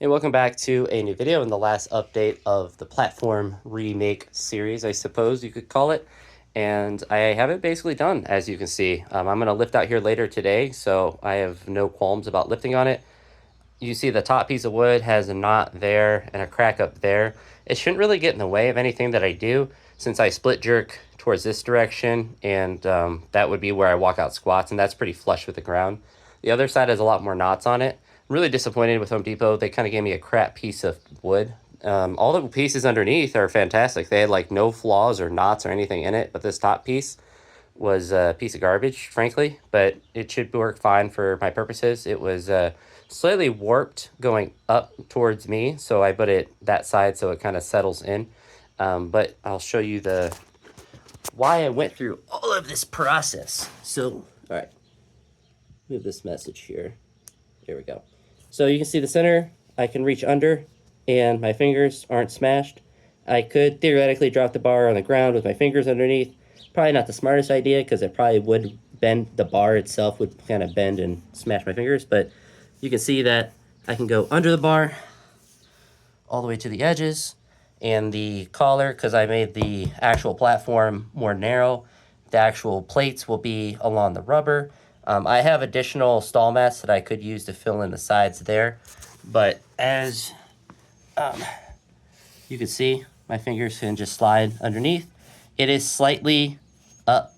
Hey, welcome back to a new video and the last update of the platform remake series, I suppose you could call it. And I have it basically done, as you can see. I'm going to lift out here later today, so I have no qualms about lifting on it. You see the top piece of wood has a knot there and a crack up there. It shouldn't really get in the way of anything that I do, since I split jerk towards this direction, and that would be where I walk out squats, and that's pretty flush with the ground. The other side has a lot more knots on it. I'm really disappointed with Home Depot. They kind of gave me a crap piece of wood. All the pieces underneath are fantastic. They had like no flaws or knots or anything in it, but this top piece was a piece of garbage, frankly, but it should work fine for my purposes. It was slightly warped going up towards me, so I put it that side so it kind of settles in. But I'll show you the why I went through all of this process. So, all right, move this message here. Here we go. So you can see the center. I can reach under, and my fingers aren't smashed. I could theoretically drop the bar on the ground with my fingers underneath. Probably not the smartest idea because it probably would bend, the bar itself would kind of bend and smash my fingers, but you can see that I can go under the bar all the way to the edges, and the collar, because I made the actual platform more narrow, the actual plates will be along the rubber. I have additional stall mats that I could use to fill in the sides there, but as you can see, my fingers can just slide underneath. It is slightly up,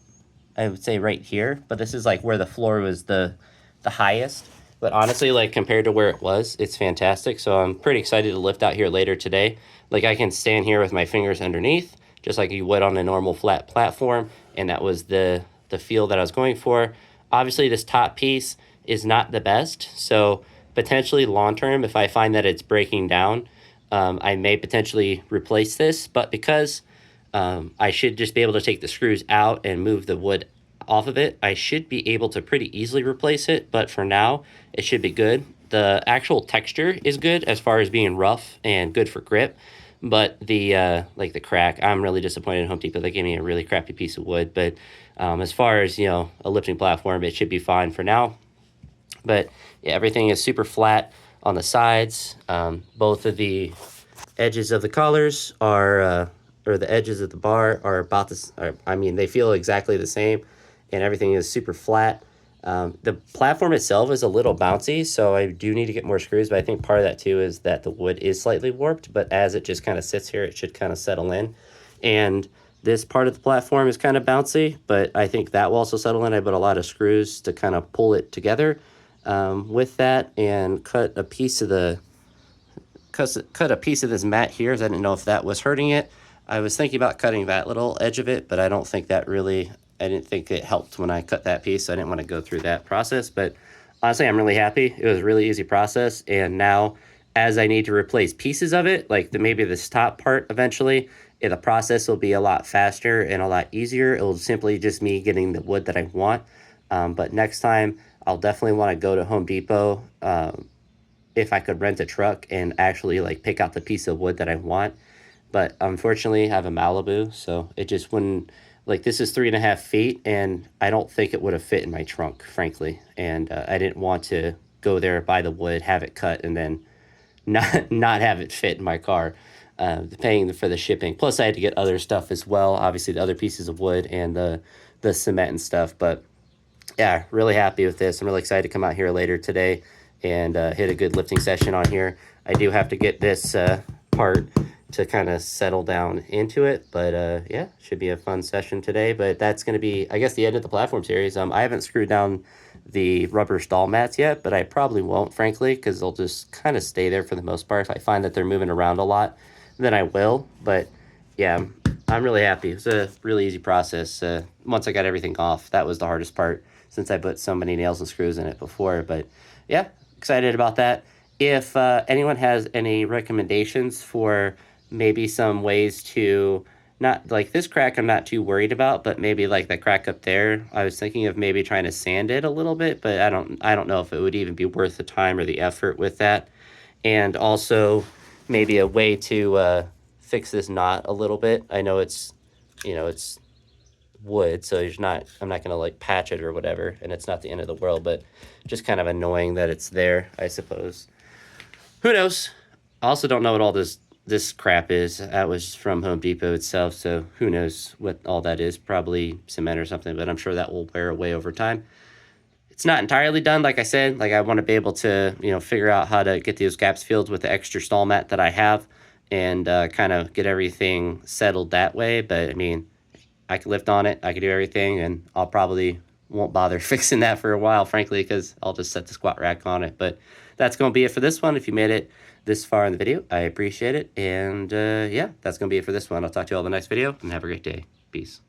I would say right here, but this is like where the floor was the highest. But honestly, like compared to where it was, it's fantastic. So I'm pretty excited to lift out here later today. Like I can stand here with my fingers underneath, just like you would on a normal flat platform. And that was the feel that I was going for. Obviously, this top piece is not the best. So potentially long term, if I find that it's breaking down, I may potentially replace this. But because I should just be able to take the screws out and move the wood off of it, I should be able to pretty easily replace it, but for now, it should be good. The actual texture is good as far as being rough and good for grip, but the like the crack, I'm really disappointed in Home Depot. They gave me a really crappy piece of wood, but as far as, a lifting platform, it should be fine for now. But yeah, everything is super flat on the sides. Both of the edges of the collars are, or the edges of the bar are about this. I mean, they feel exactly the same, and everything is super flat. The platform itself is a little bouncy, so I do need to get more screws, but I think part of that too is that the wood is slightly warped, but as it just kind of sits here, it should kind of settle in. And this part of the platform is kind of bouncy, but I think that will also settle in. I put a lot of screws to kind of pull it together with that, and cut a piece of this mat here. I didn't know if that was hurting it. I was thinking about cutting that little edge of it, but I don't think that really, I didn't think it helped when I cut that piece, so I didn't want to go through that process. But honestly, I'm really happy. It was a really easy process, and now as I need to replace pieces of it, like maybe this top part eventually, the process will be a lot faster and a lot easier. It'll simply just me getting the wood that I want. But next time, I'll definitely want to go to Home Depot, if I could rent a truck and actually like pick out the piece of wood that I want. But unfortunately, I have a Malibu, so it just wouldn't. Like this is 3.5 feet, and I don't think it would have fit in my trunk, frankly. And I didn't want to go there, buy the wood, have it cut, and then not have it fit in my car. Paying for the shipping. Plus, I had to get other stuff as well. Obviously, the other pieces of wood and the cement and stuff. But yeah, really happy with this. I'm really excited to come out here later today and hit a good lifting session on here. I do have to get this part to kind of settle down into it, but yeah, should be a fun session today. But that's going to be, I guess, the end of the platform series. I haven't screwed down the rubber stall mats yet, but I probably won't, frankly, because they'll just kind of stay there for the most part. If I find that they're moving around a lot, then I will. But yeah, I'm really happy. It's a really easy process. Once I got everything off, that was the hardest part since I put so many nails and screws in it before. But yeah, excited about that. If anyone has any recommendations for maybe some ways to, not like this crack, I'm not too worried about, but maybe like that crack up there, I was thinking of maybe trying to sand it a little bit, but I don't know if it would even be worth the time or the effort with that. And also maybe a way to fix this knot a little bit. I know it's wood, so I'm not gonna like patch it or whatever, and it's not the end of the world, but just kind of annoying that it's there, I suppose. who knows? I also don't know what all this crap is. That was from Home Depot itself, so who knows what all that is. Probably cement or something, but I'm sure that will wear away over time. It's not entirely done, like I said. Like, I want to be able to, figure out how to get those gaps filled with the extra stall mat that I have, and kind of get everything settled that way. But I mean, I can lift on it, I can do everything, and I'll probably won't bother fixing that for a while, frankly, because I'll just set the squat rack on it. But that's going to be it for this one. If you made it this far in the video, I appreciate it. And yeah, that's going to be it for this one. I'll talk to you all in the next video, and have a great day. Peace.